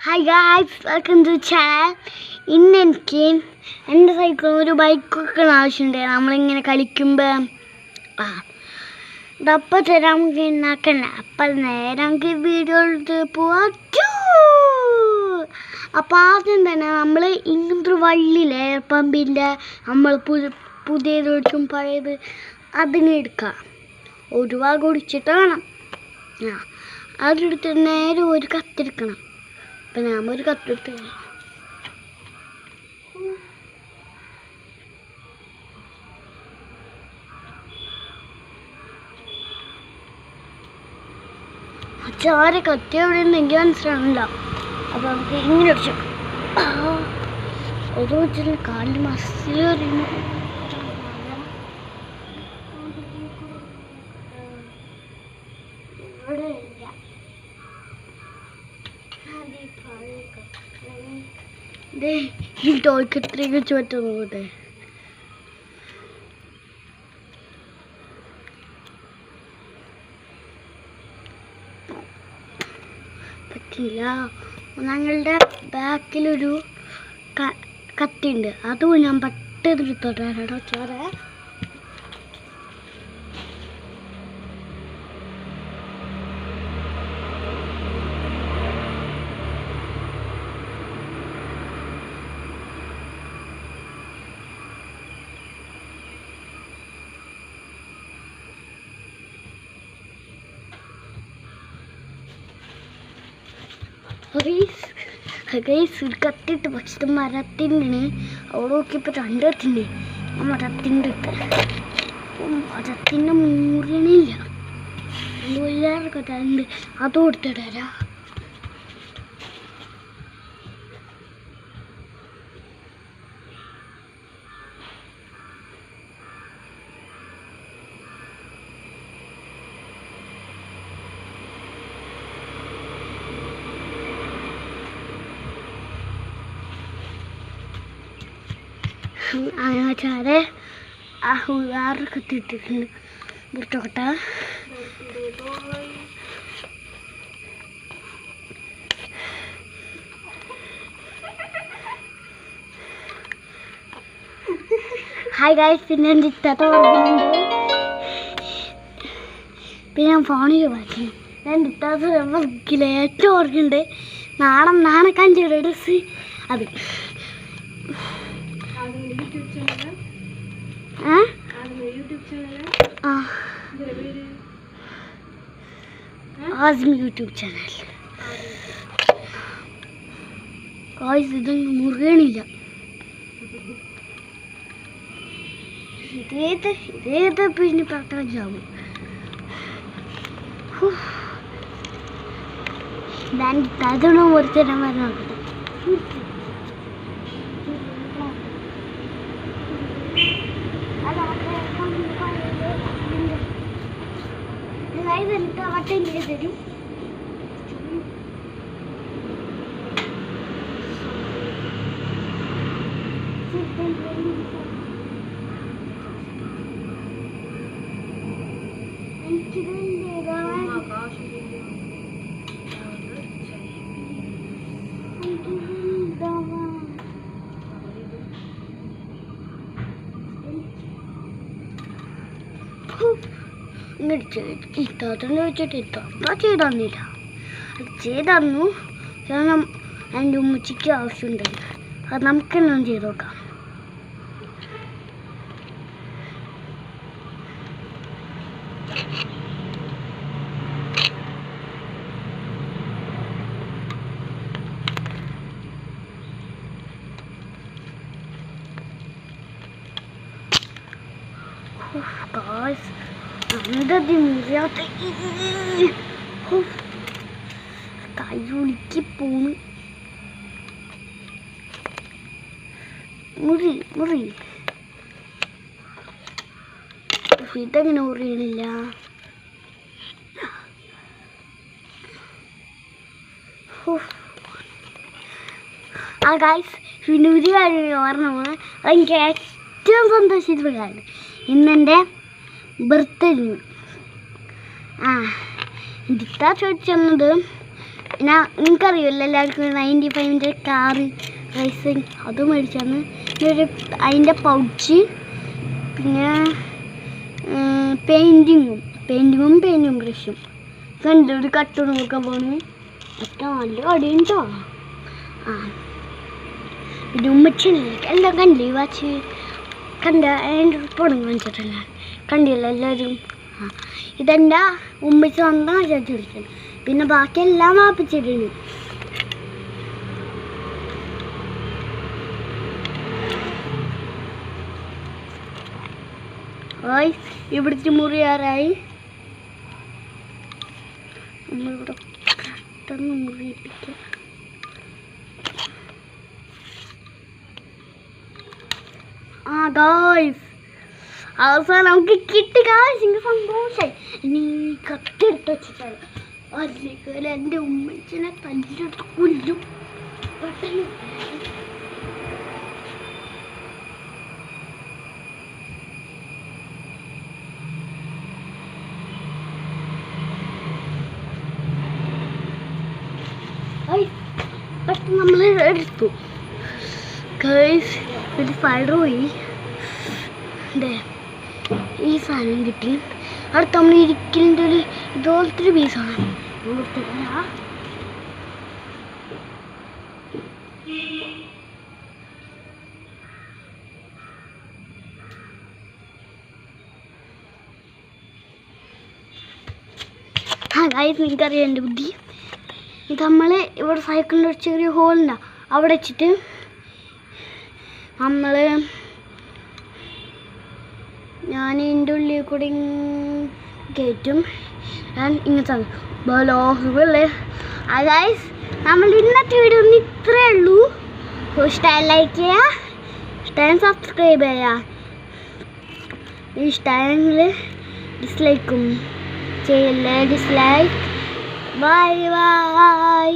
Hi guys, welcome to channel. ഇന്ന് എനിക്ക് എൻ്റെ സൈക്കിളിൽ ഒരു ബൈക്കൊക്കെ ആവശ്യമുണ്ട്. നമ്മളിങ്ങനെ കളിക്കുമ്പോൾ ഇതപ്പം തരാം നമുക്ക് ഉണ്ടാക്കണ്ട. അപ്പം നേരെ നമുക്ക് വീഡിയോ എടുത്ത് പോവാം. അപ്പം ആദ്യം തന്നെ നമ്മൾ ഇങ്ങനത്തെ വള്ളിയിലെ പമ്പിൻ്റെ നമ്മൾ പുതിയത് ഒഴിച്ചും പഴയത് അതിനെ എടുക്കാം. ഒരു ഭാഗം ഒടിച്ചിട്ട് വേണം. അതെടുത്ത് നേരെ ഒരു കത്തെടുക്കണം. അപ്പം ഞാൻ ഒരു കത്തെടുത്ത് ചാര കത്തി എവിടെ ഉണ്ടെങ്കിൽ മനസ്സിലാവില്ല. അപ്പം നമുക്ക് ഇങ്ങനെ അടിച്ചു അത് വെച്ചിട്ട് കാലിൽ മസിൽ അറിയുന്നു. ഇവിടെ ഇല്ല. ഈ ടോയ്ക്ക് എത്രയൊക്കെ വെച്ച് പറ്റും നോക്കട്ടെ. പറ്റില്ല. ഞങ്ങളുടെ ബാക്കിലൊരു കത്തിയുണ്ട്, അതും ഞാൻ പെട്ടെന്ന് എടുത്തോട്ടെ ചോര. ഒരു കത്തിട്ട് പക്ഷെ മരത്തിൻ്റെ അവിടെ നോക്കിയപ്പോൾ രണ്ട് കത്തിൻ്റെ ആ മരത്തിൻ്റെ മരത്തിൻ്റെ മൂറിയണില്ല. വേറെ കത്തുണ്ട്, അത് കൊടുത്തിട്ടാ. അങ്ങനെ ആ വേറെ കത്തിയിട്ടിട്ടുണ്ട്. മുറിച്ചോട്ടെ. ഹായ് ഗായ്സ്, പിന്നെ എൻ്റെ ഇത്തത്തെ ഓർക്കുന്നുണ്ട്. പിന്നെ ഞാൻ ഫോണിൽ വായിക്കുന്നു. എൻ്റെ ഇത്തത്തെ ഏറ്റവും ഓർക്കുന്നുണ്ട്. നാണക്കാഞ്ചിയുടെ ഡ്രസ്സ് അത് ആസ്മി യൂട്യൂബ് ചാനൽ. ഗായ്സ്, ഇതൊന്നും മുറുകണില്ല. ഇതേത് പിന്നെ പ്രത്യേകം അതൊന്നും മുറിച്ചിടാൻ പറഞ്ഞ നോക്കട്ടെ. വട്ടം തരും. ഇത്തോട്ടം ചോദിച്ചിട്ട് ഇത്തോട്ടം ചെയ്തു തന്നില്ല. അത് ചെയ്തു തന്നു. കാരണം എൻ്റെ ഉമ്മച്ചിക്ക് ആവശ്യമുണ്ടല്ലോ, അത് നമുക്ക് തന്നെ ചെയ്ത് നോക്കാം. എന്തതി മുറിയാത്ത കൈയൊളിക്ക് പോണ്. മുറി ഇതെങ്ങനെ മുറിയണില്ല. ആ ഗായ്സ്, പിന്നെ ഒരു കാര്യം ഓർമ്മ എനിക്ക് ഏറ്റവും സന്തോഷിച്ച കാര്യം ഇന്നെൻ്റെ ബർത്ത്ഡേ. എൻ്റെ ഇത്ത ചോദിച്ചത് നിങ്ങൾക്കറിയില്ല എല്ലാവർക്കും 95-ൻ്റെ കാറ് റൈസിങ് അത് മേടിച്ചാന്ന്. അതിൻ്റെ പൗച്ച്, പിന്നെ പെയിൻറ്റിങ്ങും ബ്രഷും കണ്ടു. ഒരു കട്ടോട് നോക്കാൻ പോണു. ഒക്കെ നല്ല കടിയുണ്ടോ. പിന്നെ ഉമ്മച്ചല്ലേ എല്ലാം കണ്ടില്ലേ വാച്ച് കണ്ട. അതിൻ്റെ പടം കാണിച്ചിട്ടല്ല കണ്ടില്ല എല്ലാവരും. ഇതെൻ്റെ ഉമ്മച്ചി സ്വന്തം ചേച്ചി വിളിക്കണം. പിന്നെ ബാക്കിയെല്ലാം വാപ്പിച്ചിട്ടുണ്ട്. ഇവിടുത്തെ മുറിയാറായി. നമ്മളിവിടെ പെട്ടെന്ന് മുറിയിപ്പിക്കാം. അവസാനം നമുക്ക് കിട്ടി. എനിക്ക് സന്തോഷമായി. ഇനി കത്തെടുത്ത് വെച്ചിട്ടാണ് അല്ലെങ്കിൽ എൻ്റെ ഉമ്മച്ചിനെ തല്ലിയെടുത്ത് കൊല്ലും. പെട്ടെന്ന് നമ്മൾ എടുത്തു. ഒരു ഫയർ പോയി. ഈ സാധനം കിട്ടി. അടുത്ത നമ്മൾ ഇരിക്കലിൻ്റെ ഒരു ഇതുപോലത്തെ ഒരു പീസാണ്. നിങ്ങൾക്കറിയാം എൻ്റെ ബുദ്ധി. ഇത് നമ്മൾ ഇവിടെ സൈക്കിളിൻ്റെ ഒരു ചെറിയ ഹോളുണ്ടാ അവിടെ വെച്ചിട്ട് ഞാൻ ഇതിൻ്റെ ഉള്ളിൽ കൂടി കയറ്റും. ഞാൻ ഇങ്ങനത്തെ ബലോഹുകളെ. ഗൈസ് നമ്മൾ ഇന്നത്തെ വീഡിയോ ഒന്ന് ഇത്രയേ ഉള്ളൂ. ഇഷ്ടമായി ലൈക്ക് ചെയ്യുക, ഇഷ്ടമായി സബ്സ്ക്രൈബ് ചെയ്യുക, ഇഷ്ടമായെങ്കിൽ ഡിസ്ലൈക്കും ചെയ്യല്ലേ. ഡിസ്ലൈക്ക്. Bye bye.